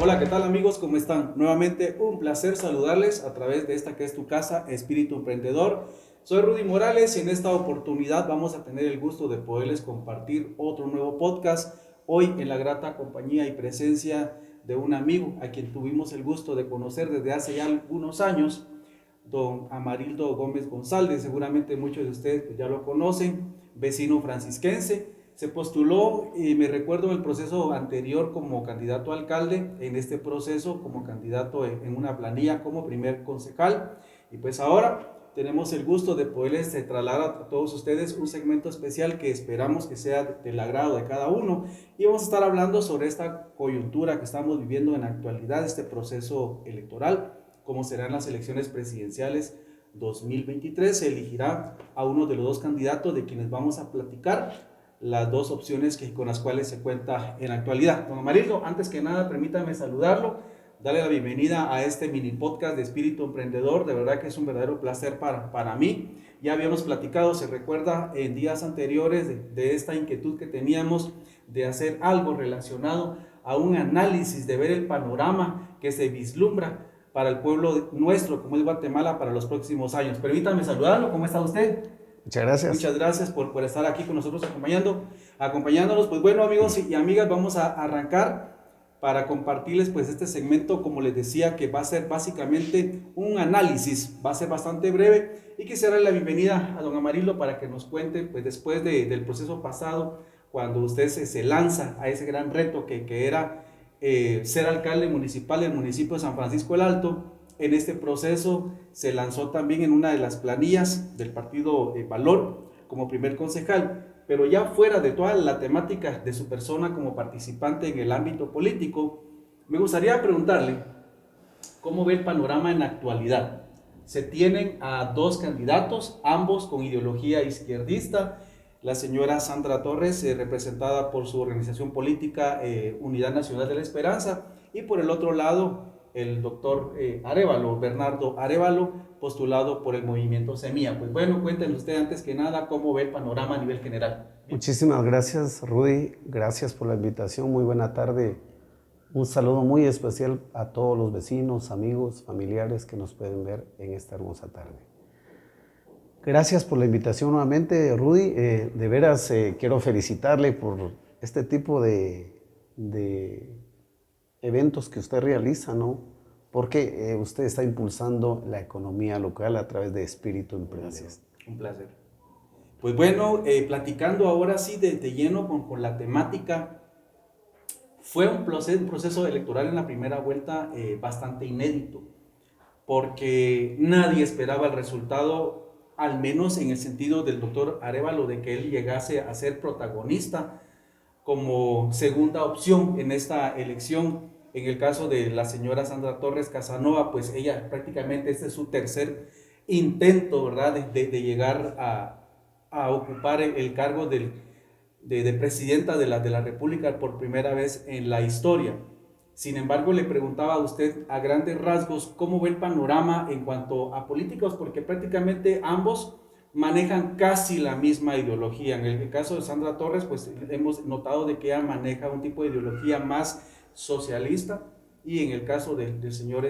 Hola, ¿qué tal amigos? ¿Cómo están? Nuevamente un placer saludarles a través de esta que es tu casa, Espíritu Emprendedor. Soy Rudy Morales y en esta oportunidad vamos a tener el gusto de poderles compartir otro nuevo podcast. Hoy en la grata compañía y presencia de un amigo a quien tuvimos el gusto de conocer desde hace ya algunos años, don Amarildo Gómez González. Seguramente muchos de ustedes pues, ya lo conocen, vecino francisquense. Se postuló, y me recuerdo el proceso anterior como candidato a alcalde, en este proceso como candidato en una planilla como primer concejal, y pues ahora tenemos el gusto de poderles trasladar a todos ustedes un segmento especial que esperamos que sea del agrado de cada uno, y vamos a estar hablando sobre esta coyuntura que estamos viviendo en la actualidad, este proceso electoral, cómo serán las elecciones presidenciales 2023. Se elegirá a uno de los dos candidatos de quienes vamos a platicar, las dos opciones con las cuales se cuenta en la actualidad. Don Amarildo, antes que nada, permítame saludarlo, darle la bienvenida a este mini podcast de Espíritu Emprendedor. De verdad que es un verdadero placer para mí. Ya habíamos platicado, se recuerda, en días anteriores de esta inquietud que teníamos de hacer algo relacionado a un análisis, de ver el panorama que se vislumbra para el pueblo nuestro, como es Guatemala, para los próximos años. Permítame saludarlo, ¿cómo está usted? Muchas gracias. Muchas gracias por estar aquí con nosotros acompañándonos. Pues bueno, amigos y amigas, vamos a arrancar para compartirles pues este segmento, como les decía, que va a ser básicamente un análisis, va a ser bastante breve, y quisiera darle la bienvenida a don Amarildo para que nos cuente pues después del proceso pasado, cuando usted se lanza a ese gran reto que era ser alcalde municipal del municipio de San Francisco el Alto. En este proceso se lanzó también en una de las planillas del partido Valor como primer concejal, pero ya fuera de toda la temática de su persona como participante en el ámbito político, me gustaría preguntarle cómo ve el panorama en la actualidad. Se tienen a dos candidatos, ambos con ideología izquierdista. La señora Sandra Torres, representada por su organización política Unidad Nacional de la Esperanza, y por el otro lado el doctor Arévalo, Bernardo Arévalo, postulado por el movimiento Semilla. Pues bueno, cuéntenos usted antes que nada cómo ve el panorama a nivel general. Muchísimas gracias, Rudy. Gracias por la invitación. Muy buena tarde. Un saludo muy especial a todos los vecinos, amigos, familiares que nos pueden ver en esta hermosa tarde. Gracias por la invitación nuevamente, Rudy. De veras quiero felicitarle por este tipo de eventos que usted realiza, ¿no? Porque usted está impulsando la economía local a través de Espíritu Emprendedor. Gracias. Un placer. Pues bueno, platicando ahora sí de lleno con la temática, fue un proceso electoral en la primera vuelta bastante inédito, porque nadie esperaba el resultado, al menos en el sentido del doctor Arévalo, de que él llegase a ser protagonista como segunda opción en esta elección. En el caso de la señora Sandra Torres Casanova, pues ella prácticamente este es su tercer intento, ¿verdad?, de llegar a ocupar el cargo de presidenta de la República por primera vez en la historia. Sin embargo, le preguntaba a usted a grandes rasgos cómo ve el panorama en cuanto a políticos, porque prácticamente ambos manejan casi la misma ideología. En el caso de Sandra Torres, pues hemos notado de que ella maneja un tipo de ideología más socialista, y en el caso del señor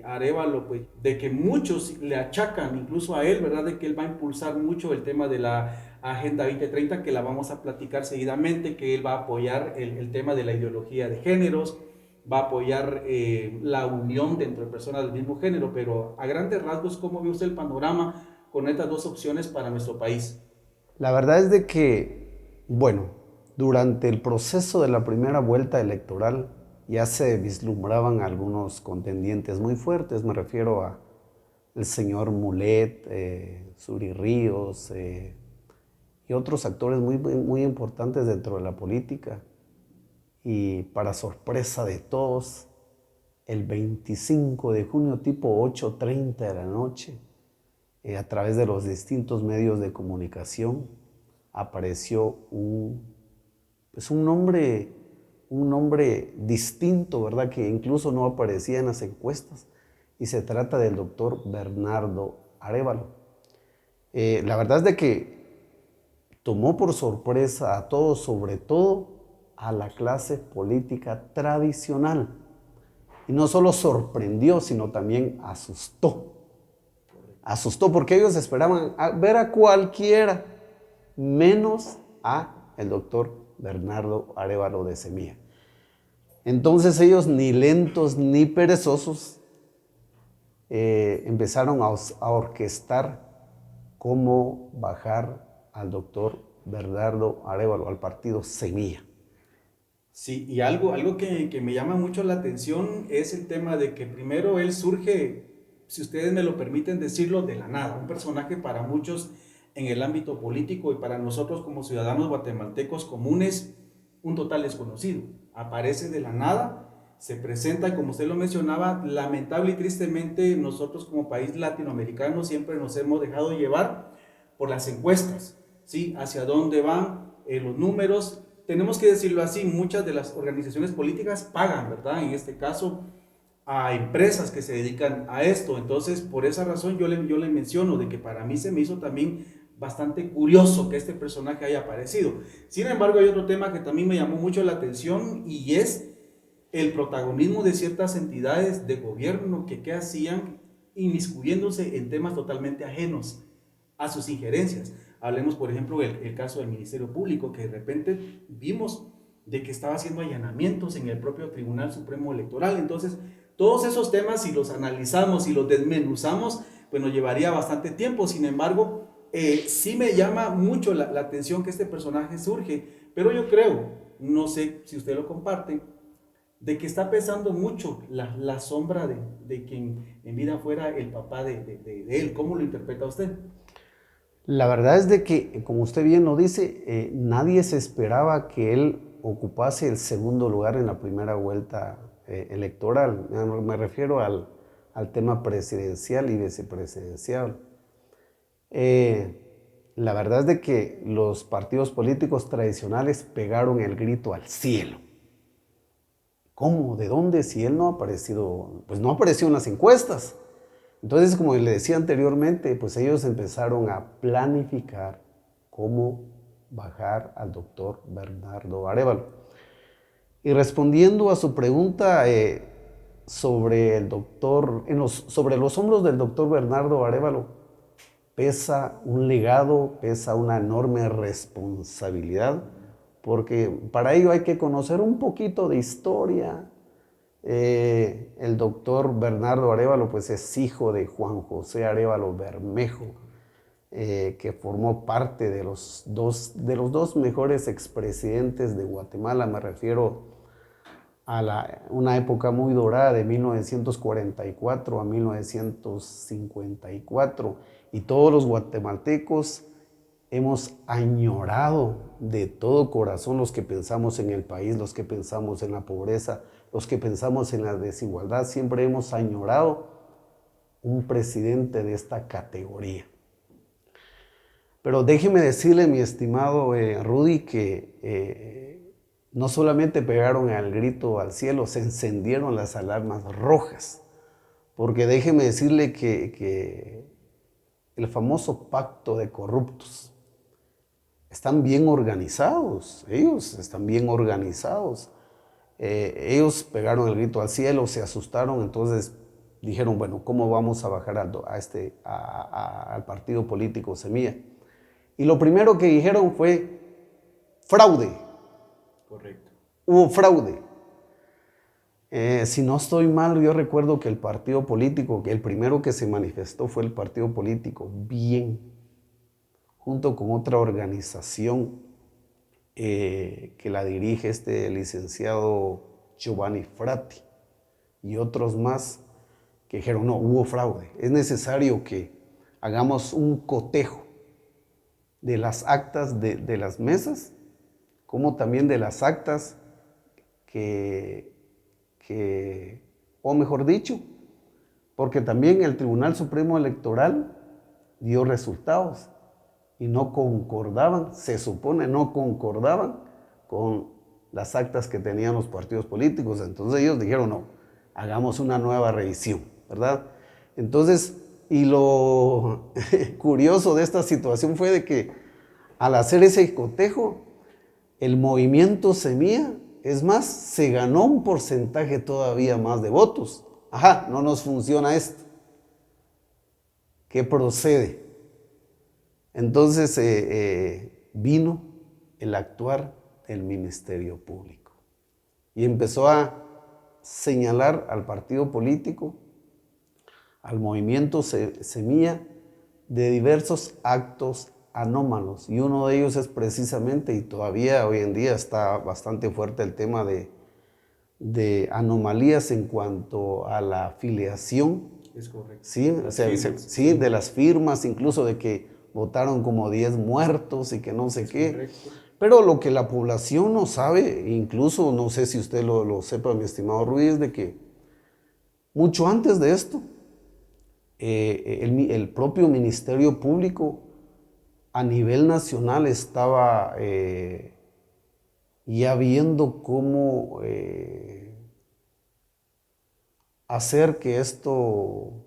Arévalo, pues de que muchos le achacan, incluso a él, ¿verdad?, de que él va a impulsar mucho el tema de la Agenda 2030, que la vamos a platicar seguidamente, que él va a apoyar el tema de la ideología de géneros, va a apoyar la unión dentro de personas del mismo género. Pero a grandes rasgos, ¿cómo ve usted el panorama con estas dos opciones para nuestro país? La verdad es de que, bueno, durante el proceso de la primera vuelta electoral ya se vislumbraban algunos contendientes muy fuertes. Me refiero a el señor Mulet, Suri Ríos y otros actores muy importantes dentro de la política. Y para sorpresa de todos, el 25 de junio, tipo 8:30 de la noche, a través de los distintos medios de comunicación, apareció pues un nombre distinto, ¿verdad?, que incluso no aparecía en las encuestas, y se trata del doctor Bernardo Arévalo. La verdad es de que tomó por sorpresa a todos, sobre todo a la clase política tradicional. Y no solo sorprendió, sino también asustó. Asustó porque ellos esperaban ver a cualquiera, menos a el doctor Bernardo Arévalo de Semilla. Entonces ellos, ni lentos ni perezosos, empezaron a orquestar cómo bajar al doctor Bernardo Arévalo, al partido Semilla. Sí, y algo que me llama mucho la atención es el tema de que primero él surge, si ustedes me lo permiten decirlo, de la nada. Un personaje para muchos en el ámbito político y para nosotros como ciudadanos guatemaltecos comunes, un total desconocido. Aparece de la nada, se presenta, como usted lo mencionaba, lamentable y tristemente nosotros como país latinoamericano siempre nos hemos dejado llevar por las encuestas, ¿sí? Hacia dónde van los números. Tenemos que decirlo así, muchas de las organizaciones políticas pagan, ¿verdad? En este caso, a empresas que se dedican a esto. Entonces, por esa razón yo le menciono de que para mí se me hizo también bastante curioso que este personaje haya aparecido. Sin embargo, hay otro tema que también me llamó mucho la atención y es el protagonismo de ciertas entidades de gobierno que ¿qué hacían? Inmiscuyéndose en temas totalmente ajenos a sus injerencias. Hablemos, por ejemplo, el caso del Ministerio Público, que de repente vimos de que estaba haciendo allanamientos en el propio Tribunal Supremo Electoral. Entonces, todos esos temas, si los analizamos y los desmenuzamos, pues nos llevaría bastante tiempo. Sin embargo, sí me llama mucho la atención que este personaje surge, pero yo creo, no sé si usted lo comparte, de que está pesando mucho la sombra de quien en vida fuera el papá de él. ¿Cómo lo interpreta usted? La verdad es de que, como usted bien lo dice, nadie se esperaba que él ocupase el segundo lugar en la primera vuelta electoral. Me refiero al tema presidencial y vicepresidencial. La verdad es de que los partidos políticos tradicionales pegaron el grito al cielo. ¿Cómo? ¿De dónde? Si él no ha aparecido, pues no apareció en las encuestas. Entonces, como le decía anteriormente, pues ellos empezaron a planificar cómo bajar al doctor Bernardo Arévalo. Y respondiendo a su pregunta sobre el doctor, sobre los hombros del doctor Bernardo Arévalo, pesa un legado, pesa una enorme responsabilidad, porque para ello hay que conocer un poquito de historia. El doctor Bernardo Arévalo pues es hijo de Juan José Arévalo Bermejo, que formó parte de los dos mejores expresidentes de Guatemala. Me refiero a una época muy dorada de 1944 a 1954, y todos los guatemaltecos hemos añorado de todo corazón, los que pensamos en el país, los que pensamos en la pobreza, los que pensamos en la desigualdad, siempre hemos añorado un presidente de esta categoría. Pero déjeme decirle, mi estimado Rudy, que no solamente pegaron el grito al cielo, se encendieron las alarmas rojas. Porque déjeme decirle que el famoso pacto de corruptos están bien organizados, ellos están bien organizados. Ellos pegaron el grito al cielo, se asustaron, entonces dijeron, bueno, ¿cómo vamos a bajar al partido político Semilla? Y lo primero que dijeron fue fraude. Correcto. Hubo fraude. Si no estoy mal, yo recuerdo que el partido político, que el primero que se manifestó fue el partido político Bien, junto con otra organización que la dirige este licenciado Giovanni Frati y otros más, que dijeron, no, hubo fraude. Es necesario que hagamos un cotejo de las actas de las mesas, como también de las actas o mejor dicho, porque también el Tribunal Supremo Electoral dio resultados y no concordaban, se supone no concordaban con las actas que tenían los partidos políticos. Entonces ellos dijeron, no, hagamos una nueva revisión, ¿verdad? Entonces, y lo curioso de esta situación fue de que al hacer ese cotejo, el movimiento Semilla Es más, se ganó un porcentaje todavía más de votos. Ajá, no nos funciona esto. ¿Qué procede? Entonces vino el actuar del Ministerio Público y empezó a señalar al partido político, al movimiento Semilla, de diversos actos anómalos, y uno de ellos es precisamente, y todavía hoy en día está bastante fuerte el tema de anomalías en cuanto a la afiliación. Es correcto. Sí, o sea, sí, de las firmas, incluso de que votaron como 10 muertos y que no sé qué. Correcto. Pero lo que la población no sabe, incluso no sé si usted lo sepa, mi estimado Ruiz, de que mucho antes de esto, el propio Ministerio Público a nivel nacional estaba ya viendo cómo hacer que esto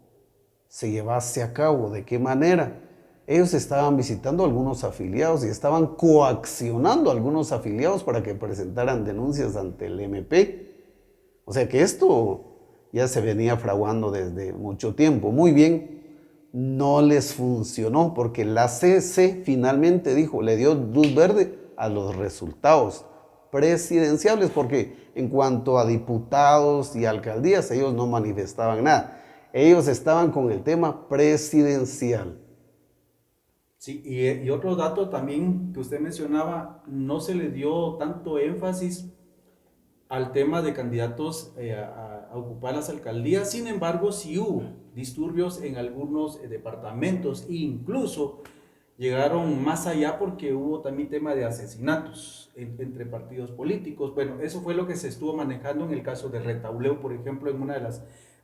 se llevase a cabo, de qué manera. Ellos estaban visitando a algunos afiliados y estaban coaccionando a algunos afiliados para que presentaran denuncias ante el MP. O sea que esto ya se venía fraguando desde mucho tiempo. Muy bien, no les funcionó porque la CC finalmente dijo, le dio luz verde a los resultados presidenciales, porque en cuanto a diputados y alcaldías, ellos no manifestaban nada. Ellos estaban con el tema presidencial. Sí, y otro dato también que usted mencionaba, no se le dio tanto énfasis al tema de candidatos a ocupar las alcaldías. Sin embargo, sí hubo disturbios en algunos departamentos e incluso llegaron más allá porque hubo también tema de asesinatos entre partidos políticos. Bueno, eso fue lo que se estuvo manejando en el caso de Retauleu, por ejemplo, en una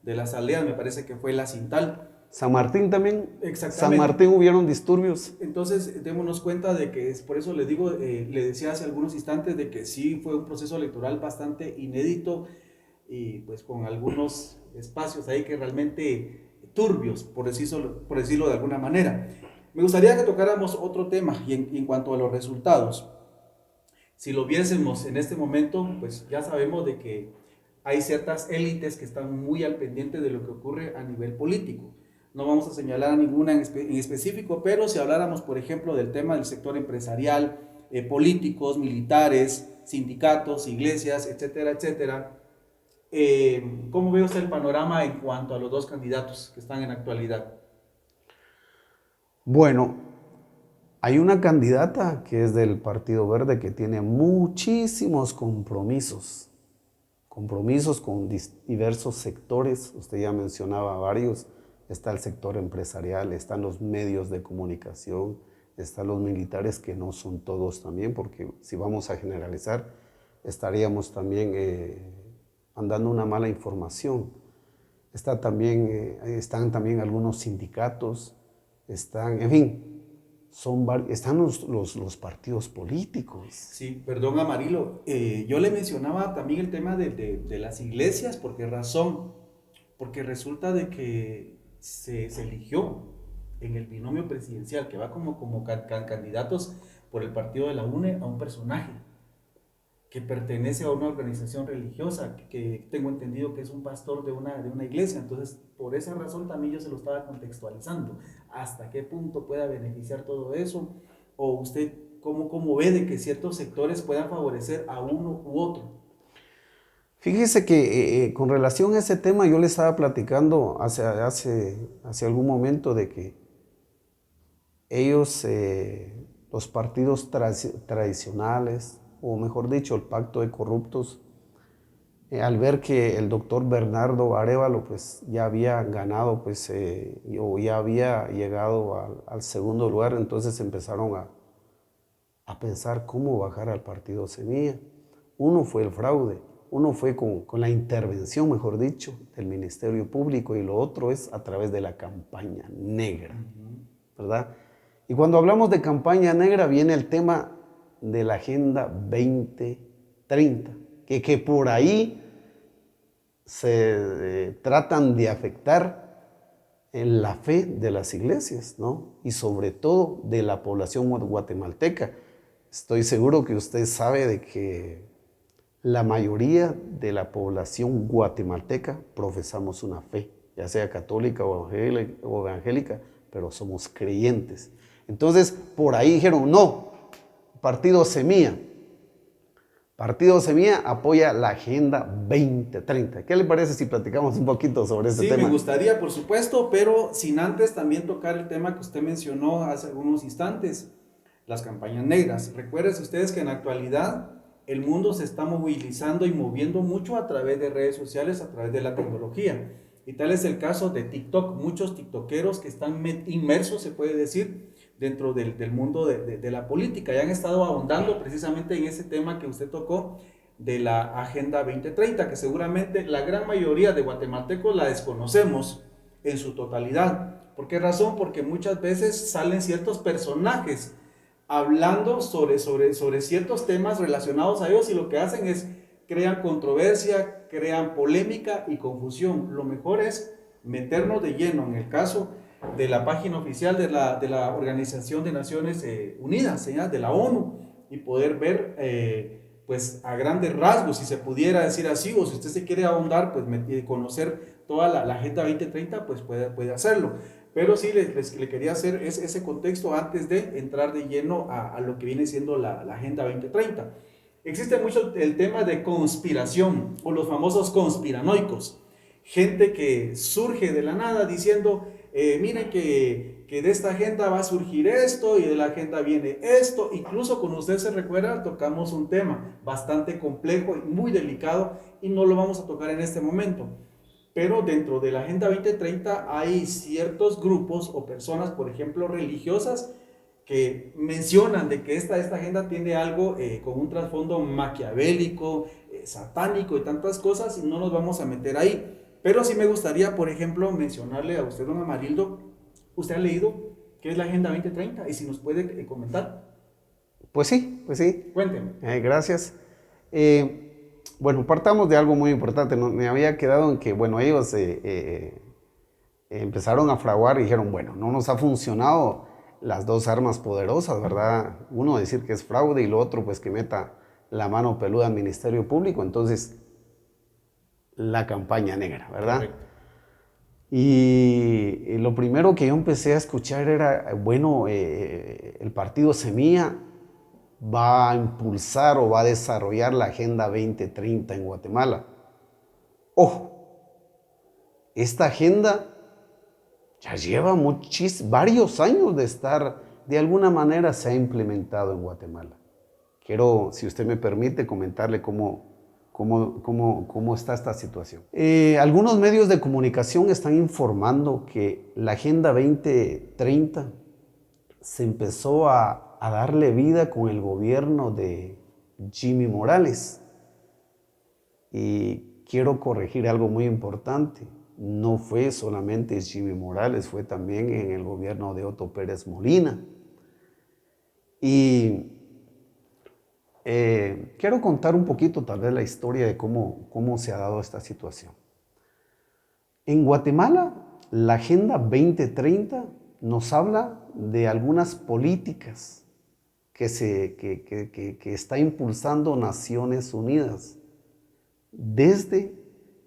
de las aldeas, me parece que fue La Cintal. San Martín también. Exactamente. San Martín hubieron disturbios. Entonces, démonos cuenta de que es por eso les digo, le decía hace algunos instantes de que sí fue un proceso electoral bastante inédito y pues con algunos espacios ahí que realmente turbios, por decirlo de alguna manera. Me gustaría que tocáramos otro tema y en cuanto a los resultados. Si lo viésemos en este momento, pues ya sabemos de que hay ciertas élites que están muy al pendiente de lo que ocurre a nivel político. No vamos a señalar a ninguna en específico, pero si habláramos, por ejemplo, del tema del sector empresarial, políticos, militares, sindicatos, iglesias, etcétera, etcétera, ¿cómo ve usted el panorama en cuanto a los dos candidatos que están en actualidad? Bueno, hay una candidata que es del Partido Verde que tiene muchísimos compromisos con diversos sectores. Usted ya mencionaba varios. Está el sector empresarial, están los medios de comunicación, están los militares, que no son todos también, porque si vamos a generalizar, estaríamos también mandando una mala información. Están también algunos sindicatos, en fin, están los partidos políticos. Sí, perdón, Amarillo, yo le mencionaba también el tema de las iglesias. ¿Por qué razón? Porque resulta de que se eligió en el binomio presidencial que va como candidatos por el partido de la UNE a un personaje que pertenece a una organización religiosa, que tengo entendido que es un pastor de una iglesia. Entonces, por esa razón también yo se lo estaba contextualizando. ¿Hasta qué punto pueda beneficiar todo eso? ¿O usted cómo ve de que ciertos sectores puedan favorecer a uno u otro? Fíjese que con relación a ese tema yo le estaba platicando hace algún momento de que ellos, los partidos tradicionales, o mejor dicho, el pacto de corruptos, al ver que el doctor Bernardo Arévalo pues ya había ganado pues, o ya había llegado al segundo lugar, entonces empezaron a pensar cómo bajar al partido Semilla. Uno fue el fraude. Uno fue con la intervención, mejor dicho, del Ministerio Público, y lo otro es a través de la campaña negra, ¿verdad? Y cuando hablamos de campaña negra viene el tema de la Agenda 2030, que por ahí se tratan de afectar en la fe de las iglesias, ¿no? Y sobre todo de la población guatemalteca. Estoy seguro que usted sabe de que la mayoría de la población guatemalteca profesamos una fe, ya sea católica o evangélica, pero somos creyentes. Entonces, por ahí dijeron, no, Partido Semilla. Partido Semilla apoya la Agenda 2030. ¿Qué le parece si platicamos un poquito sobre este tema? Sí, me gustaría, por supuesto, pero sin antes también tocar el tema que usted mencionó hace algunos instantes, las campañas negras. Recuerden ustedes que en la actualidad el mundo se está movilizando y moviendo mucho a través de redes sociales, a través de la tecnología. Y tal es el caso de TikTok. Muchos tiktokeros que están inmersos, se puede decir, dentro del mundo de la política. Y han estado ahondando precisamente en ese tema que usted tocó de la Agenda 2030, que seguramente la gran mayoría de guatemaltecos la desconocemos en su totalidad. ¿Por qué razón? Porque muchas veces salen ciertos personajes hablando sobre ciertos temas relacionados a ellos y lo que hacen es crean controversia, crean polémica y confusión. Lo mejor es meternos de lleno en el caso de la página oficial de la Organización de Naciones Unidas, de la ONU, y poder ver pues a grandes rasgos, si se pudiera decir así, o si usted se quiere ahondar, pues conocer toda la Agenda 2030, pues puede hacerlo. Pero sí le quería hacer ese contexto antes de entrar de lleno a lo que viene siendo la Agenda 2030. Existe mucho el tema de conspiración, o los famosos conspiranoicos. Gente que surge de la nada diciendo, miren que de esta agenda va a surgir esto y de la agenda viene esto. Incluso con usted se recuerda, tocamos un tema bastante complejo y muy delicado y no lo vamos a tocar en este momento. Pero dentro de la Agenda 2030 hay ciertos grupos o personas, por ejemplo, religiosas, que mencionan de que esta agenda tiene algo con un trasfondo maquiavélico, satánico y tantas cosas, y no nos vamos a meter ahí. Pero sí me gustaría, por ejemplo, mencionarle a usted, don Amarildo, ¿usted ha leído qué es la Agenda 2030? Y si nos puede comentar. Pues sí. Cuénteme. Gracias. Bueno, partamos de algo muy importante. Me había quedado en que, bueno, ellos empezaron a fraguar y dijeron, bueno, no nos ha funcionado las dos armas poderosas, ¿verdad? Uno decir que es fraude y lo otro pues que meta la mano peluda al Ministerio Público, entonces la campaña negra, ¿verdad? Correcto. Y lo primero que yo empecé a escuchar era, bueno, el Partido Semilla va a impulsar o va a desarrollar la Agenda 2030 en Guatemala. Ojo, esta agenda ya lleva varios años de estar, de alguna manera se ha implementado en Guatemala. Quiero, si usted me permite, comentarle cómo está esta situación. Algunos medios de comunicación están informando que la Agenda 2030 se empezó a darle vida con el gobierno de Jimmy Morales. Y quiero corregir algo muy importante. No fue solamente Jimmy Morales, fue también en el gobierno de Otto Pérez Molina. Y quiero contar un poquito tal vez la historia de cómo se ha dado esta situación. En Guatemala, la Agenda 2030 nos habla de algunas políticas que está impulsando Naciones Unidas. Desde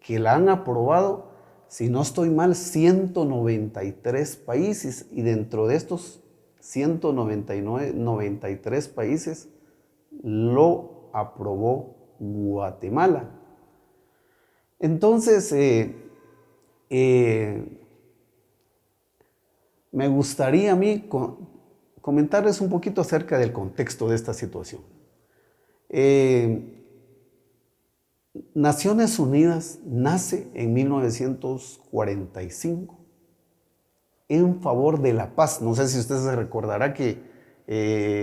que la han aprobado, si no estoy mal, 193 países, y dentro de estos 193 países lo aprobó Guatemala. Entonces, me gustaría a mí comentarles un poquito acerca del contexto de esta situación. Naciones Unidas nace en 1945 en favor de la paz. No sé si usted se recordará que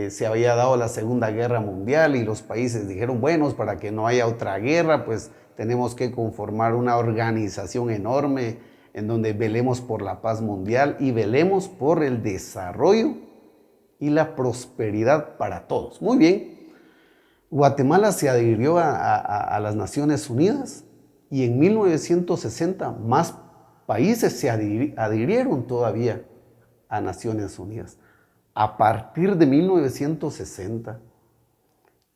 se había dado la Segunda Guerra Mundial y los países dijeron, bueno, para que no haya otra guerra, pues tenemos que conformar una organización enorme en donde velemos por la paz mundial y velemos por el desarrollo y la prosperidad para todos. Muy bien. Guatemala se adhirió a las Naciones Unidas y en 1960 más países se adhirieron todavía a Naciones Unidas. A partir de 1960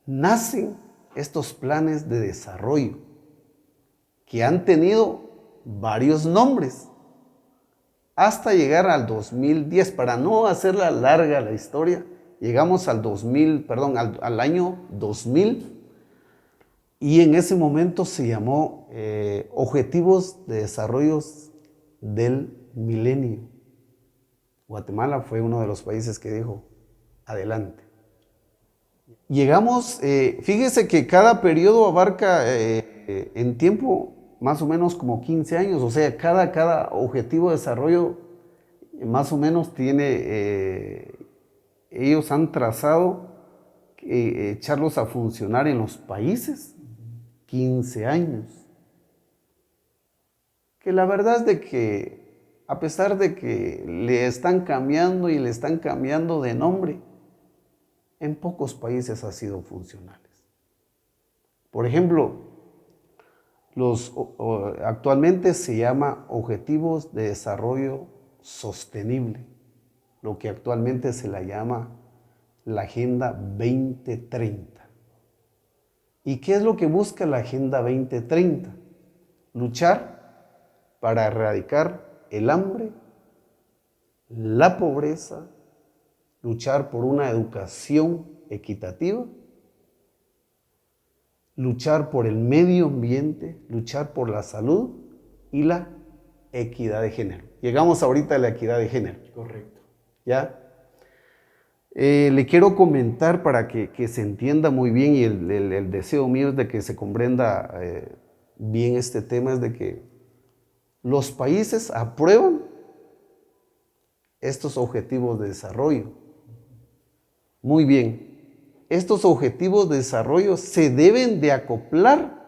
nacen estos planes de desarrollo que han tenido varios nombres hasta llegar al 2010. Para no hacerla larga la historia, llegamos al año 2000, y en ese momento se llamó Objetivos de Desarrollo del Milenio. Guatemala fue uno de los países que dijo, adelante. Llegamos, fíjese que cada periodo abarca en tiempo más o menos como 15 años, o sea, cada objetivo de desarrollo más o menos tiene, ellos han trazado echarlos a funcionar en los países 15 años. Que la verdad es de que, a pesar de que le están cambiando y le están cambiando de nombre, en pocos países ha sido funcionales. Por ejemplo, actualmente se llama Objetivos de Desarrollo Sostenible, lo que actualmente se la llama la Agenda 2030. ¿Y qué es lo que busca la Agenda 2030? Luchar para erradicar el hambre, la pobreza, luchar por una educación equitativa, luchar por el medio ambiente, luchar por la salud y la equidad de género. Llegamos ahorita a la equidad de género. Correcto. ¿Ya? Le quiero comentar para que se entienda muy bien, y el deseo mío es de que se comprenda bien este tema, es de que los países aprueban estos objetivos de desarrollo. Muy bien. Estos objetivos de desarrollo se deben de acoplar,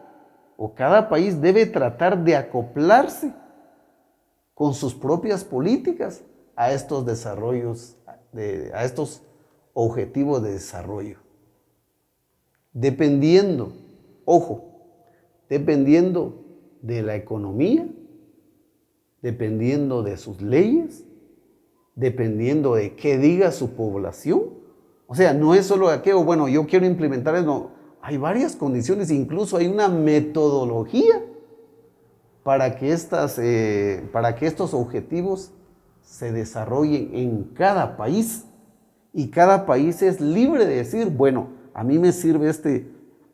o cada país debe tratar de acoplarse con sus propias políticas a estos desarrollos, a estos objetivos de desarrollo. Dependiendo, ojo, dependiendo de la economía, dependiendo de sus leyes, dependiendo de qué diga su población. O sea, no es solo aquello, bueno, yo quiero implementar eso, no. Hay varias condiciones, incluso hay una metodología para que estos objetivos se desarrollen en cada país. Y cada país es libre de decir, bueno, a mí me sirve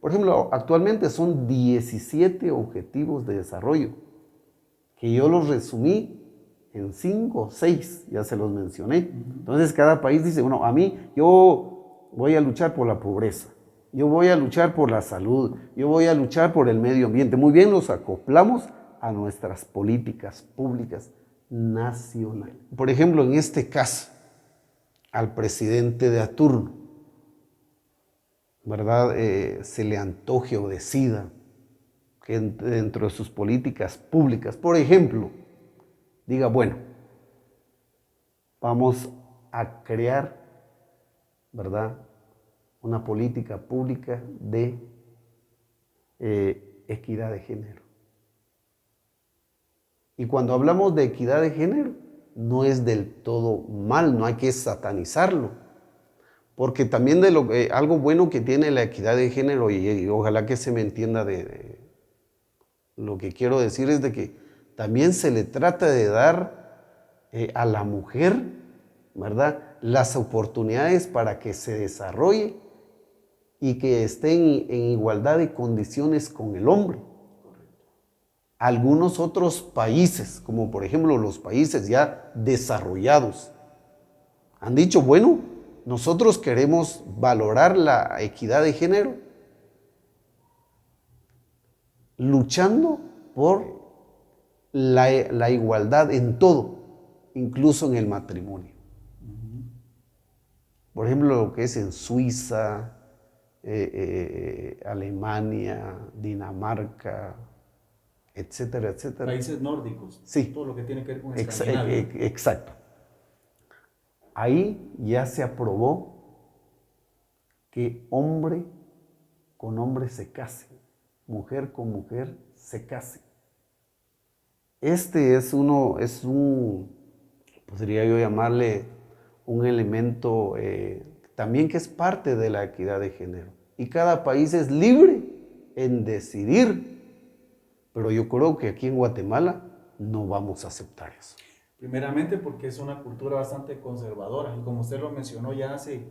por ejemplo, actualmente son 17 objetivos de desarrollo, que yo los resumí en 5 o 6, ya se los mencioné. Entonces cada país dice, bueno, a mí, yo voy a luchar por la pobreza, yo voy a luchar por la salud, yo voy a luchar por el medio ambiente. Muy bien, los acoplamos a nuestras políticas públicas nacionales. Por ejemplo, en este caso, al presidente de turno, ¿verdad? Se le antoje o decida que dentro de sus políticas públicas, por ejemplo, diga, bueno, vamos a crear, ¿verdad?, una política pública de equidad de género. Y cuando hablamos de equidad de género, no es del todo mal, no hay que satanizarlo, porque también algo bueno que tiene la equidad de género, y ojalá que se me entienda de lo que quiero decir, es de que también se le trata de dar a la mujer, ¿verdad?, las oportunidades para que se desarrolle y que esté en igualdad de condiciones con el hombre. Algunos otros países, como por ejemplo los países ya desarrollados, han dicho, bueno, nosotros queremos valorar la equidad de género luchando por la igualdad en todo, incluso en el matrimonio. Por ejemplo, lo que es en Suiza, Alemania, Dinamarca, etcétera, etcétera. Países nórdicos. Sí. Todo lo que tiene que ver con Escandinavia. Exacto. Ahí ya se aprobó que hombre con hombre se case, mujer con mujer se case. Este es podría yo llamarle un elemento también que es parte de la equidad de género. y cada país es libre en decidir. Pero yo creo que aquí en Guatemala no vamos a aceptar eso. Primeramente porque es una cultura bastante conservadora y como usted lo mencionó ya hace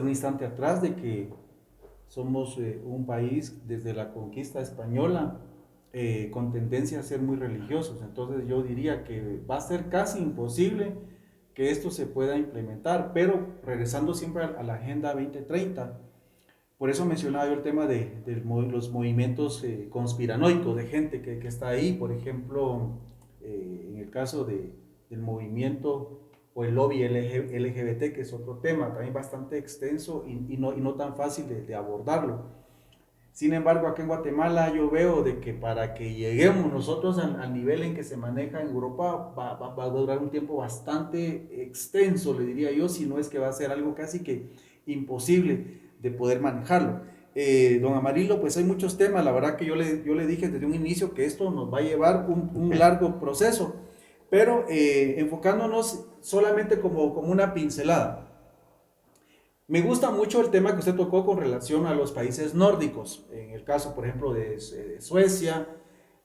un instante atrás de que somos un país desde la conquista española con tendencia a ser muy religiosos. Entonces yo diría que va a ser casi imposible que esto se pueda implementar, pero regresando siempre a la Agenda 2030, por eso mencionaba yo el tema de los movimientos conspiranoicos, de gente que está ahí, por ejemplo, en el caso del movimiento o el lobby LGBT, que es otro tema también bastante extenso y no tan fácil de abordarlo. Sin embargo, aquí en Guatemala yo veo de que para que lleguemos nosotros al nivel en que se maneja en Europa va a durar un tiempo bastante extenso, le diría yo, si no es que va a ser algo casi que imposible de poder manejarlo. Don Amarillo, pues hay muchos temas, la verdad que yo le dije desde un inicio que esto nos va a llevar un largo proceso, pero enfocándonos solamente como una pincelada. Me gusta mucho el tema que usted tocó con relación a los países nórdicos, en el caso, por ejemplo, de Suecia,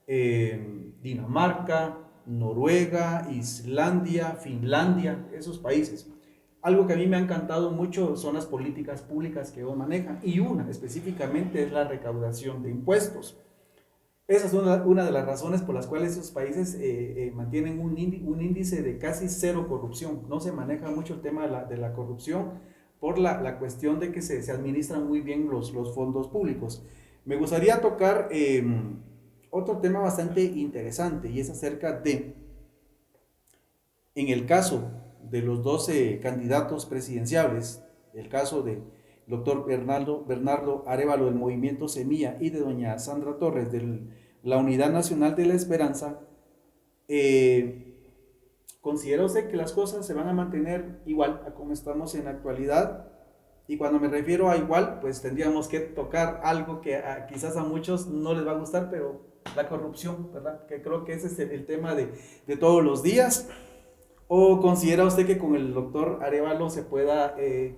Dinamarca, Noruega, Islandia, Finlandia, esos países. Algo que a mí me ha encantado mucho son las políticas públicas que ellos manejan y una específicamente es la recaudación de impuestos. Esa es una de las razones por las cuales esos países mantienen un índice de casi cero corrupción. No se maneja mucho el tema de la corrupción por la cuestión de que se administran muy bien los fondos públicos. Me gustaría tocar otro tema bastante interesante y es acerca de, en el caso de los 12 candidatos presidenciables, el caso de doctor Bernardo Arévalo del Movimiento Semilla y de doña Sandra Torres de la Unidad Nacional de la Esperanza, ¿considera usted que las cosas se van a mantener igual a como estamos en la actualidad? Y cuando me refiero a igual, pues tendríamos que tocar algo que quizás a muchos no les va a gustar, pero la corrupción, ¿verdad? Que creo que ese es el tema de todos los días. ¿O considera usted que con el doctor Arévalo se pueda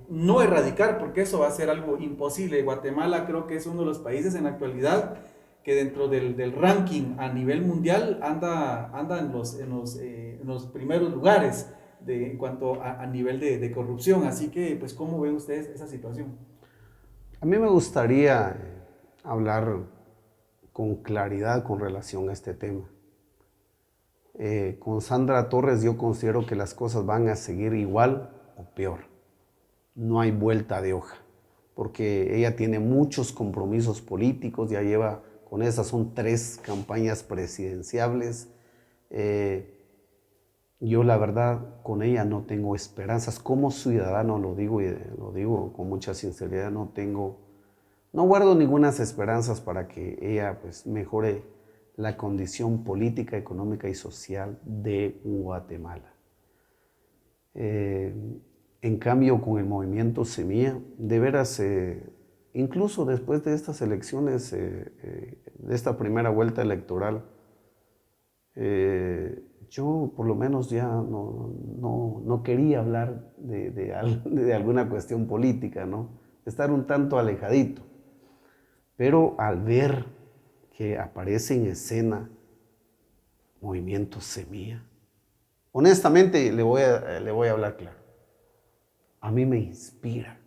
no erradicar, porque eso va a ser algo imposible? Guatemala creo que es uno de los países en la actualidad que dentro del ranking a nivel mundial anda en los primeros lugares en cuanto a nivel de corrupción. Así que, pues, ¿cómo ven ustedes esa situación? A mí me gustaría hablar con claridad con relación a este tema. Con Sandra Torres yo considero que las cosas van a seguir igual o peor. No hay vuelta de hoja, porque ella tiene muchos compromisos políticos, ya lleva con esas, son 3 campañas presidenciables. Yo la verdad con ella no tengo esperanzas, como ciudadano lo digo y lo digo con mucha sinceridad, no guardo ninguna esperanzas para que ella pues mejore la condición política, económica y social de Guatemala. En cambio, con el movimiento Semilla, de veras, incluso después de estas elecciones, de esta primera vuelta electoral, yo por lo menos ya no quería hablar de alguna cuestión política, ¿no? Estar un tanto alejadito. Pero al ver que aparece en escena Movimiento Semilla, honestamente le voy a hablar claro. A mí me inspira,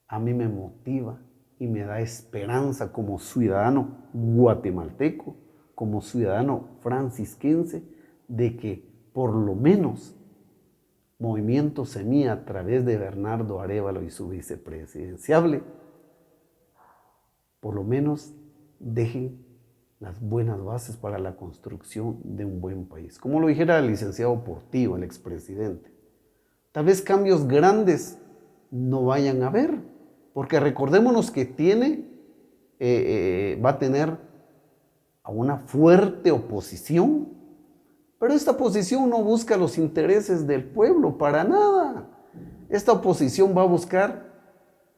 a mí me motiva y me da esperanza como ciudadano guatemalteco, como ciudadano francisquense, de que por lo menos Movimiento Semilla a través de Bernardo Arévalo y su vicepresidenciable, por lo menos dejen las buenas bases para la construcción de un buen país. Como lo dijera el licenciado Portillo, el expresidente. Tal vez cambios grandes no vayan a haber, porque recordémonos que va a tener a una fuerte oposición, pero esta oposición no busca los intereses del pueblo para nada. Esta oposición va a buscar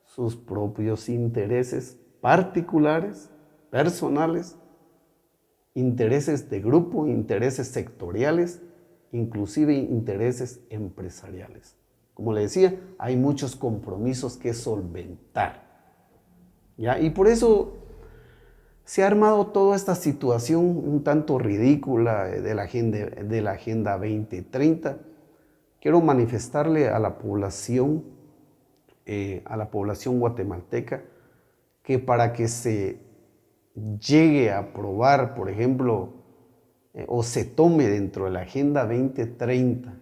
sus propios intereses particulares, personales, intereses de grupo, intereses sectoriales, inclusive intereses empresariales. Como le decía, hay muchos compromisos que solventar. ¿ya? Y por eso se ha armado toda esta situación un tanto ridícula de la Agenda 2030. Quiero manifestarle a la población guatemalteca, que para que se llegue a aprobar, por ejemplo, o se tome dentro de la Agenda 2030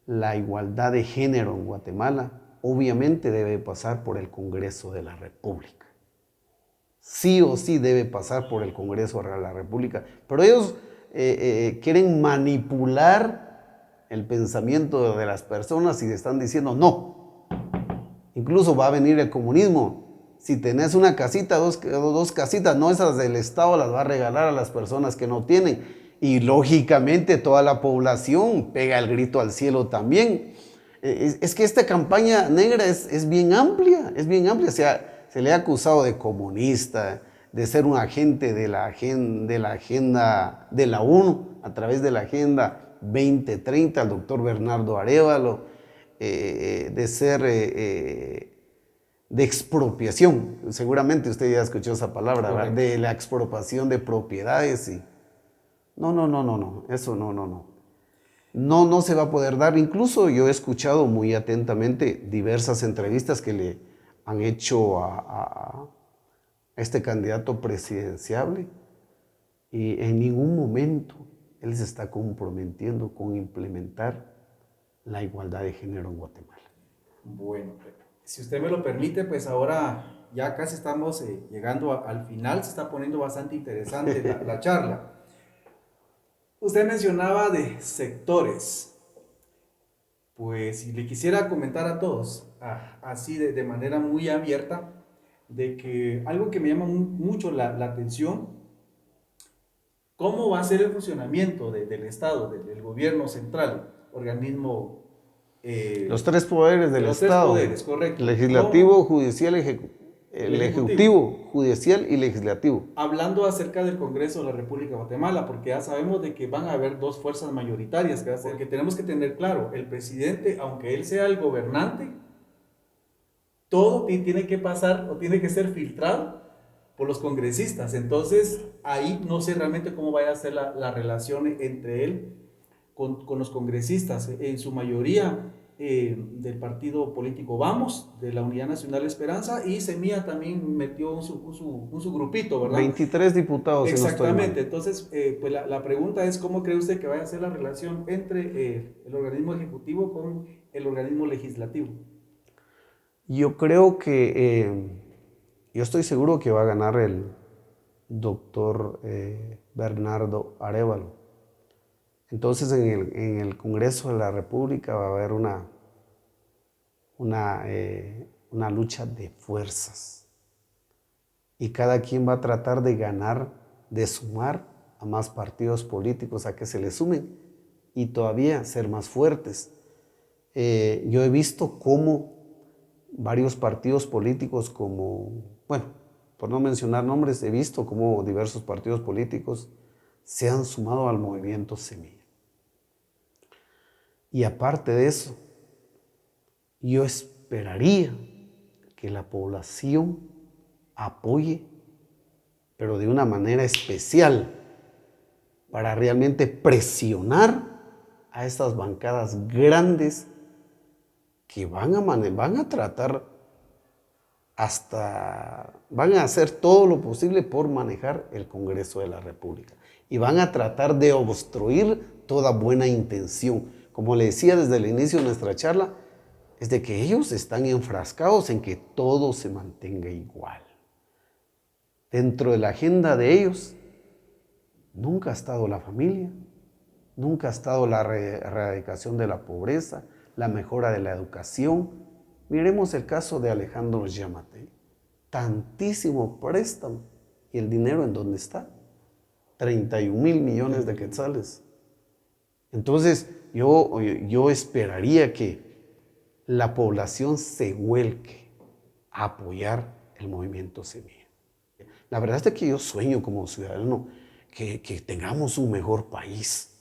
la igualdad de género en Guatemala, obviamente debe pasar por el Congreso de la República. Sí o sí debe pasar por el Congreso de la República. Pero ellos quieren manipular el pensamiento de las personas y le están diciendo no. Incluso va a venir el comunismo. Si tenés una casita, dos casitas, no esas del Estado, las va a regalar a las personas que no tienen. Y lógicamente toda la población pega el grito al cielo también. Es que esta campaña negra es bien amplia, es bien amplia. Se le ha acusado de comunista, de ser un agente de la agenda de la ONU a través de la Agenda 2030 al doctor Bernardo Arévalo, de ser de expropiación. Seguramente usted ya escuchó esa palabra, ¿verdad? De la expropiación de propiedades. Y no, eso no. No se va a poder dar. Incluso yo he escuchado muy atentamente diversas entrevistas que le han hecho a este candidato presidenciable, y en ningún momento él se está comprometiendo con implementar la igualdad de género en Guatemala. Bueno, si usted me lo permite, pues ahora ya casi estamos llegando al final, se está poniendo bastante interesante la charla. Usted mencionaba de sectores, pues si le quisiera comentar a todos, así de manera muy abierta, de que algo que me llama mucho la atención, cómo va a ser el funcionamiento del Estado, del gobierno central, organismo... los tres poderes del Estado. Tres poderes, correcto. Legislativo, judicial, ejecutivo, judicial y legislativo. Hablando acerca del Congreso de la República de Guatemala, porque ya sabemos de que van a haber dos fuerzas mayoritarias, porque tenemos que tener claro, el presidente, aunque él sea el gobernante, todo tiene que pasar o tiene que ser filtrado por los congresistas. Entonces, ahí no sé realmente cómo vaya a ser la relación entre él con los congresistas, en su mayoría del partido político Vamos, de la Unidad Nacional Esperanza, y Semilla también metió su grupito, ¿verdad? 23 diputados. Exactamente. Entonces, pues la pregunta es, ¿cómo cree usted que vaya a ser la relación entre el organismo ejecutivo con el organismo legislativo? Yo creo que, yo estoy seguro que va a ganar el doctor Bernardo Arévalo. Entonces en el Congreso de la República va a haber una lucha de fuerzas. Y cada quien va a tratar de ganar, de sumar a más partidos políticos a que se le sumen y todavía ser más fuertes. Yo he visto cómo varios partidos políticos bueno, por no mencionar nombres, he visto cómo diversos partidos políticos se han sumado al movimiento Semilla. Y aparte de eso, yo esperaría que la población apoye, pero de una manera especial, para realmente presionar a estas bancadas grandes que van a tratar van a hacer todo lo posible por manejar el Congreso de la República y van a tratar de obstruir toda buena intención. Como le decía desde el inicio de nuestra charla, es de que ellos están enfrascados en que todo se mantenga igual. Dentro de la agenda de ellos nunca ha estado la familia, nunca ha estado la erradicación de la pobreza, la mejora de la educación. Miremos el caso de Alejandro Giammattei. Tantísimo préstamo. ¿Y el dinero en dónde está? 31,000 millones de quetzales. Entonces, yo esperaría que la población se vuelque a apoyar el movimiento Semilla. La verdad es que yo sueño como ciudadano que tengamos un mejor país.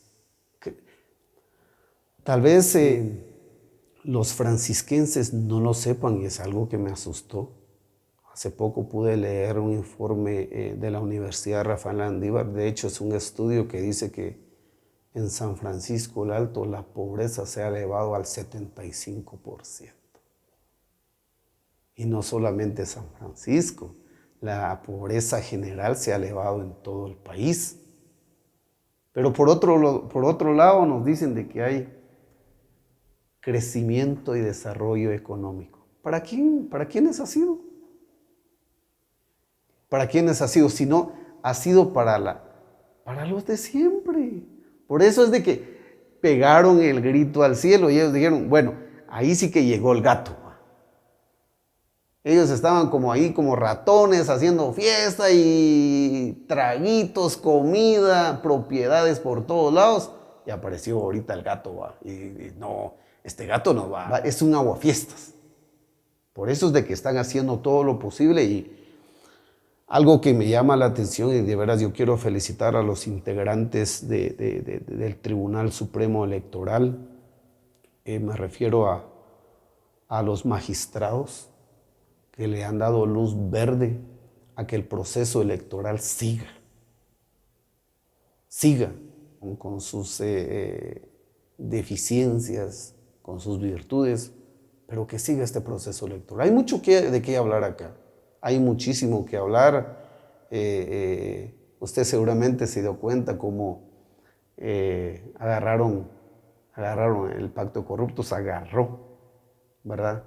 Tal vez los francisquenses no lo sepan y es algo que me asustó Hace poco pude leer un informe de la Universidad Rafael Landívar. De hecho, es un estudio que dice que en San Francisco el Alto la pobreza se ha elevado al 75%. Y no solamente San Francisco, la pobreza general se ha elevado en todo el país. Pero por otro lado nos dicen de que hay crecimiento y desarrollo económico. ¿Para quiénes ha sido? ¿Para quiénes ha sido? Si no, ha sido para los de siempre. Por eso es de que pegaron el grito al cielo y ellos dijeron, bueno, ahí sí que llegó el gato. Ellos estaban como ahí, como ratones, haciendo fiesta y traguitos, comida, propiedades por todos lados. Y apareció ahorita el gato, ¿va? Y no, este gato no va, es un aguafiestas. Por eso es de que están haciendo todo lo posible. Y algo que me llama la atención, y de veras yo quiero felicitar a los integrantes del Tribunal Supremo Electoral, me refiero a los magistrados, que le han dado luz verde a que el proceso electoral siga con sus deficiencias, con sus virtudes, pero que siga este proceso electoral. Hay mucho de qué hablar acá, hay muchísimo que hablar. Usted seguramente se dio cuenta cómo agarraron el pacto corrupto, se agarró, ¿verdad?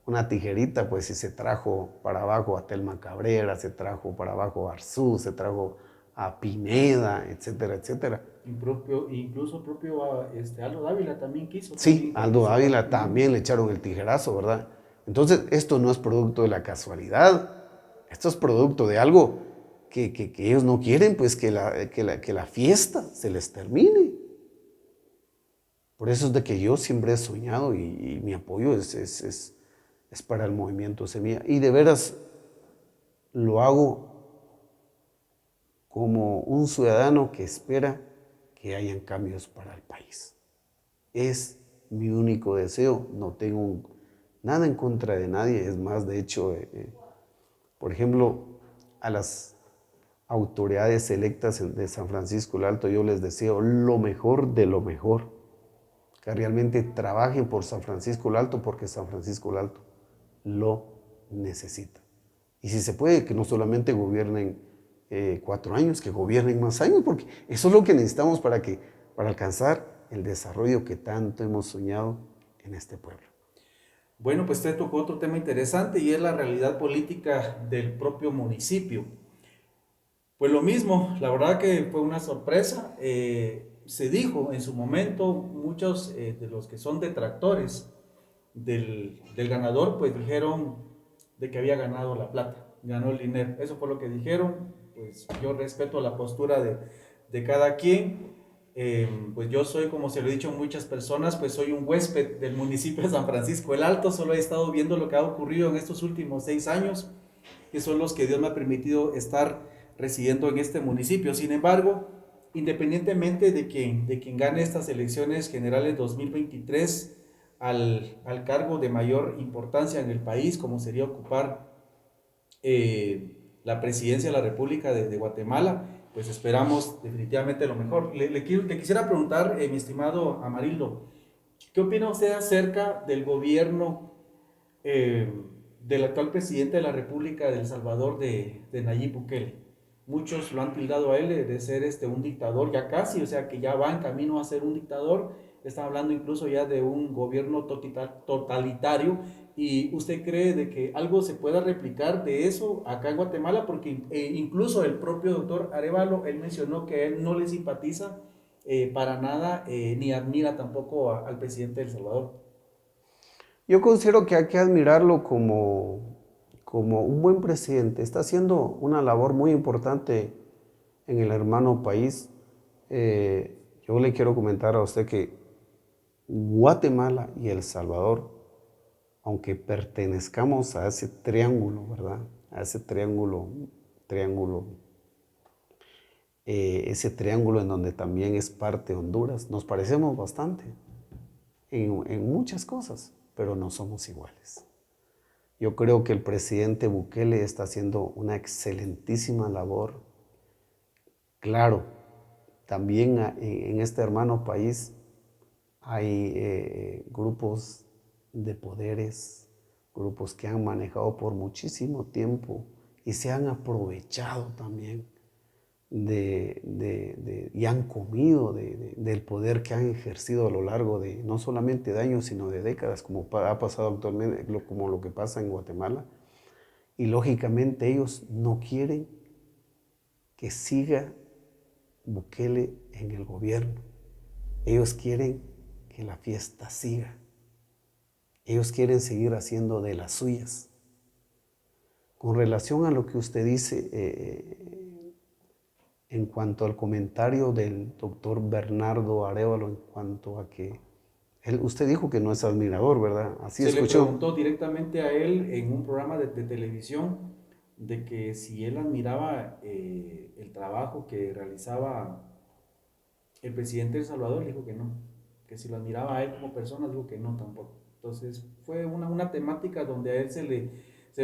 Una tijerita, pues, y se trajo para abajo a Telma Cabrera, se trajo para abajo a Arzú, se trajo a Pineda, etcétera, etcétera. Incluso propio Aldo Dávila también quiso. Sí, Aldo Dávila también le echaron el tijerazo, ¿verdad? Entonces, esto no es producto de la casualidad, esto es producto de algo que ellos no quieren, pues, que la fiesta se les termine. Por eso es de que yo siempre he soñado y mi apoyo es para el movimiento Semilla. Y de veras lo hago como un ciudadano que espera que hayan cambios para el país. Es mi único deseo. No tengo nada en contra de nadie. Es más, de hecho, por ejemplo, a las autoridades electas de San Francisco el Alto, yo les deseo lo mejor de lo mejor. Que realmente trabajen por San Francisco el Alto, porque San Francisco el Alto lo necesita. Y si se puede, que no solamente gobiernen 4 años, que gobiernen más años, porque eso es lo que necesitamos para alcanzar el desarrollo que tanto hemos soñado en este pueblo. Bueno, pues te tocó otro tema interesante y es la realidad política del propio municipio. Pues lo mismo, la verdad que fue una sorpresa. Se dijo en su momento, muchos de los que son detractores del ganador, pues dijeron de que había ganado la plata, ganó el dinero. Eso fue lo que dijeron. Pues yo respeto la postura de cada quien. Pues yo soy, como se lo he dicho a muchas personas, pues soy un huésped del municipio de San Francisco el Alto. Solo he estado viendo lo que ha ocurrido en estos últimos 6 años, que son los que Dios me ha permitido estar residiendo en este municipio. Sin embargo, independientemente de quien gane estas elecciones generales 2023, al cargo de mayor importancia en el país, como sería ocupar la presidencia de la República de Guatemala, pues esperamos definitivamente lo mejor. Le quisiera preguntar, mi estimado Amarildo, ¿qué opina usted acerca del gobierno del actual presidente de la República de El Salvador, de Nayib Bukele? Muchos lo han tildado a él de ser un dictador ya casi, o sea que ya va en camino a ser un dictador. Están hablando incluso ya de un gobierno totalitario. ¿Y usted cree de que algo se pueda replicar de eso acá en Guatemala? Porque incluso el propio doctor Arévalo, él mencionó que él no le simpatiza para nada, ni admira tampoco al presidente de El Salvador. Yo considero que hay que admirarlo como un buen presidente. Está haciendo una labor muy importante en el hermano país. Yo le quiero comentar a usted que Guatemala y El Salvador, aunque pertenezcamos a ese triángulo, ¿verdad? A ese ese triángulo en donde también es parte Honduras, nos parecemos bastante en muchas cosas, pero no somos iguales. Yo creo que el presidente Bukele está haciendo una excelentísima labor. Claro, también en este hermano país hay grupos de poderes, grupos que han manejado por muchísimo tiempo y se han aprovechado también y han comido del poder que han ejercido a lo largo de no solamente de años, sino de décadas, como ha pasado actualmente, como lo que pasa en Guatemala. Y lógicamente ellos no quieren que siga Bukele en el gobierno. Ellos quieren que la fiesta siga. Ellos quieren seguir haciendo de las suyas. Con relación a lo que usted dice, en cuanto al comentario del doctor Bernardo Arévalo, en cuanto a que usted dijo que no es admirador, ¿verdad? Así Se le escuchó. preguntó directamente a él en un programa de televisión de que si él admiraba el trabajo que realizaba el presidente de El Salvador, le dijo que no, que si lo admiraba a él como persona, dijo que no tampoco. Entonces fue una temática donde a él se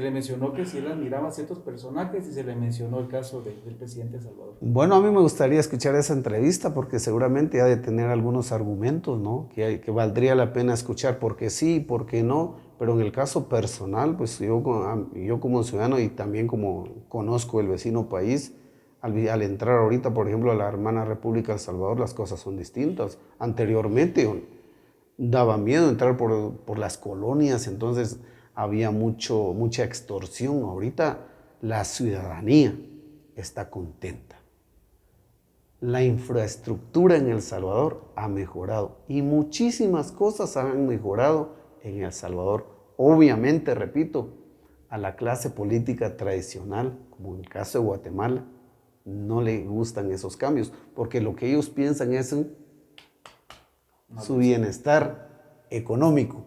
le mencionó que si él admiraba a ciertos personajes y se le mencionó el caso del presidente de El Salvador. Bueno, a mí me gustaría escuchar esa entrevista porque seguramente ha de tener algunos argumentos, ¿no? Que valdría la pena escuchar, porque sí, porque no, pero en el caso personal, pues yo como ciudadano y también como conozco el vecino país, al entrar ahorita, por ejemplo, a la hermana República de El Salvador, las cosas son distintas. Anteriormente daba miedo entrar por las colonias, entonces había mucha extorsión. Ahorita la ciudadanía está contenta. La infraestructura en El Salvador ha mejorado y muchísimas cosas han mejorado en El Salvador. Obviamente, repito, a la clase política tradicional, como en el caso de Guatemala, no le gustan esos cambios, porque lo que ellos piensan es en su bienestar económico.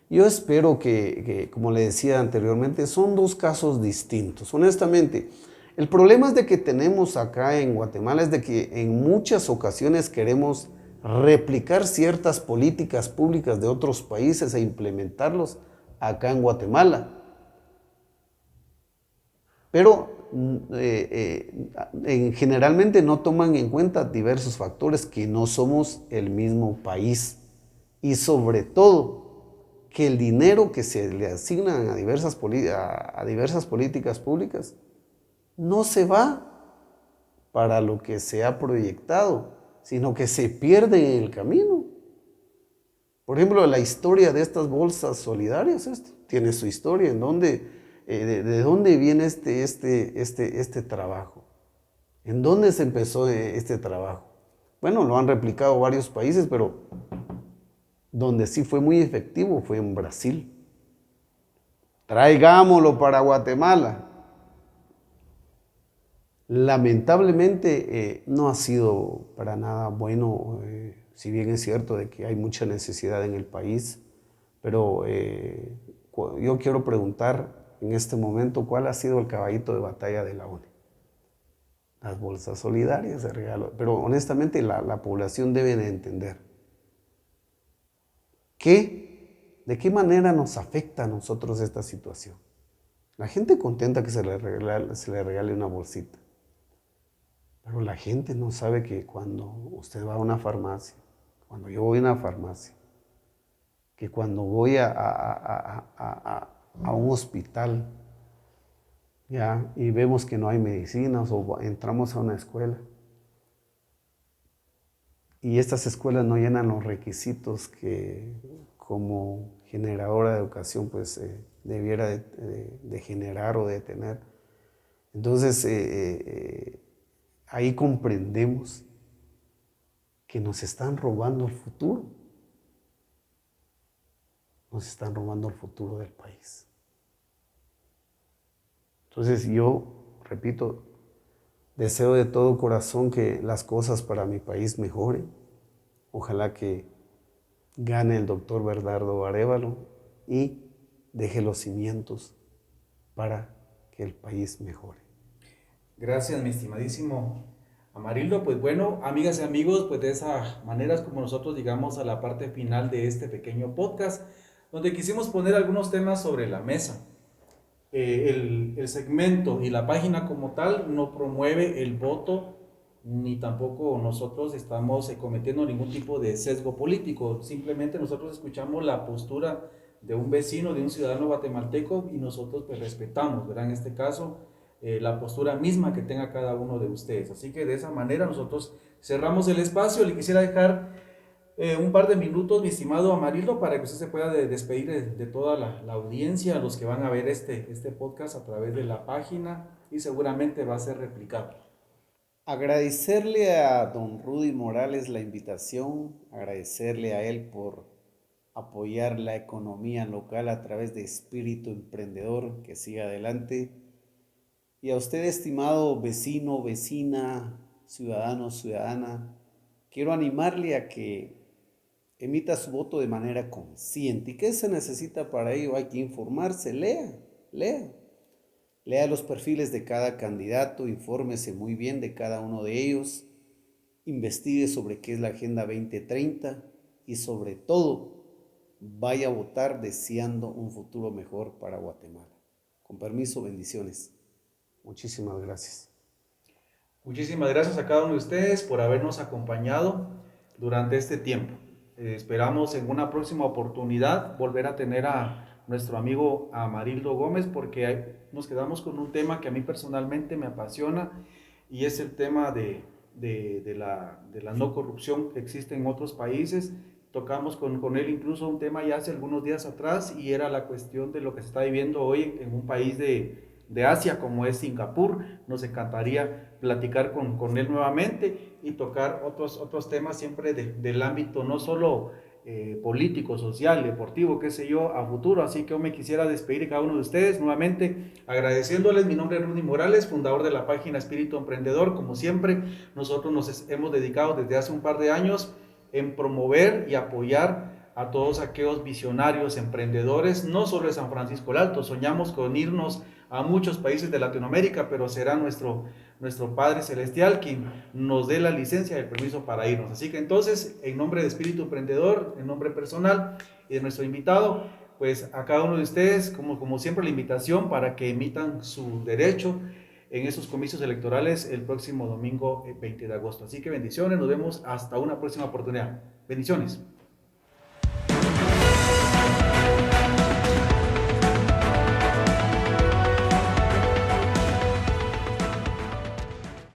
Yo espero que, como le decía anteriormente, son dos casos distintos. Honestamente, el problema es de que tenemos acá en Guatemala es de que en muchas ocasiones queremos replicar ciertas políticas públicas de otros países e implementarlos acá en Guatemala. Pero generalmente no toman en cuenta diversos factores, que no somos el mismo país y sobre todo que el dinero que se le asignan a diversas políticas públicas no se va para lo que se ha proyectado, sino que se pierde en el camino. Por ejemplo, la historia de estas bolsas solidarias, esto tiene su historia, en donde, de dónde viene este trabajo, en dónde se empezó este trabajo. Bueno, lo han replicado varios países, pero donde sí fue muy efectivo fue en Brasil. Traigámoslo para Guatemala. Lamentablemente no ha sido para nada bueno, si bien es cierto de que hay mucha necesidad en el país, pero yo quiero preguntar en este momento cuál ha sido el caballito de batalla de la ONU. Las bolsas solidarias de regalo, pero honestamente la población debe de entender de qué manera nos afecta a nosotros esta situación. La gente contenta que se le regale una bolsita. Pero la gente no sabe que cuando usted va a una farmacia, cuando yo voy a una farmacia, que cuando voy a un hospital, ya, y vemos que no hay medicinas o entramos a una escuela y estas escuelas no llenan los requisitos que como generadora de educación pues debiera de generar o de tener. Entonces, ahí comprendemos que nos están robando el futuro. Nos están robando el futuro del país. Entonces yo, repito, deseo de todo corazón que las cosas para mi país mejoren. Ojalá que gane el doctor Bernardo Arévalo y deje los cimientos para que el país mejore. Gracias, mi estimadísimo Amarildo. Pues bueno, amigas y amigos, pues de esa manera es como nosotros llegamos a la parte final de este pequeño podcast, donde quisimos poner algunos temas sobre la mesa. el segmento y la página como tal no promueve el voto, ni tampoco nosotros estamos cometiendo ningún tipo de sesgo político. Simplemente nosotros escuchamos la postura de un vecino, de un ciudadano guatemalteco, y nosotros pues respetamos, ¿verdad? En este caso, la postura misma que tenga cada uno de ustedes. Así que de esa manera nosotros cerramos el espacio. Le quisiera dejar un par de minutos, mi estimado Amarildo, para que usted se pueda despedir de toda la audiencia, los que van a ver este podcast a través de la página, y seguramente va a ser replicado. Agradecerle a don Rudy Morales la invitación, agradecerle a él por apoyar la economía local a través de Espíritu Emprendedor, que siga adelante. Y a usted, estimado vecino, vecina, ciudadano, ciudadana, quiero animarle a que emita su voto de manera consciente. ¿Y qué se necesita para ello? Hay que informarse, lea los perfiles de cada candidato, infórmese muy bien de cada uno de ellos, investigue sobre qué es la Agenda 2030 y sobre todo, vaya a votar deseando un futuro mejor para Guatemala. Con permiso, bendiciones. Muchísimas gracias. Muchísimas gracias a cada uno de ustedes por habernos acompañado durante este tiempo. Esperamos en una próxima oportunidad volver a tener a nuestro amigo Amarildo Gómez, porque nos quedamos con un tema que a mí personalmente me apasiona, y es el tema de la no corrupción que existe en otros países. Tocamos con él incluso un tema ya hace algunos días atrás, y era la cuestión de lo que se está viviendo hoy en un país de Asia como es Singapur. Nos encantaría platicar con él nuevamente y tocar otros temas siempre del ámbito no solo político, social, deportivo, qué sé yo, a futuro. Así que yo me quisiera despedir de cada uno de ustedes nuevamente agradeciéndoles. Mi nombre es Rudy Morales, fundador de la página Espíritu Emprendedor. Como siempre, nosotros nos hemos dedicado desde hace un par de años en promover y apoyar a todos aquellos visionarios, emprendedores, no solo de San Francisco el Alto. Soñamos con irnos a muchos países de Latinoamérica, pero será nuestro Padre Celestial quien nos dé la licencia y el permiso para irnos. Así que entonces, en nombre de Espíritu Emprendedor, en nombre personal y de nuestro invitado, pues a cada uno de ustedes, como siempre, la invitación para que emitan su derecho en esos comicios electorales el próximo domingo 20 de agosto. Así que bendiciones, nos vemos hasta una próxima oportunidad. Bendiciones.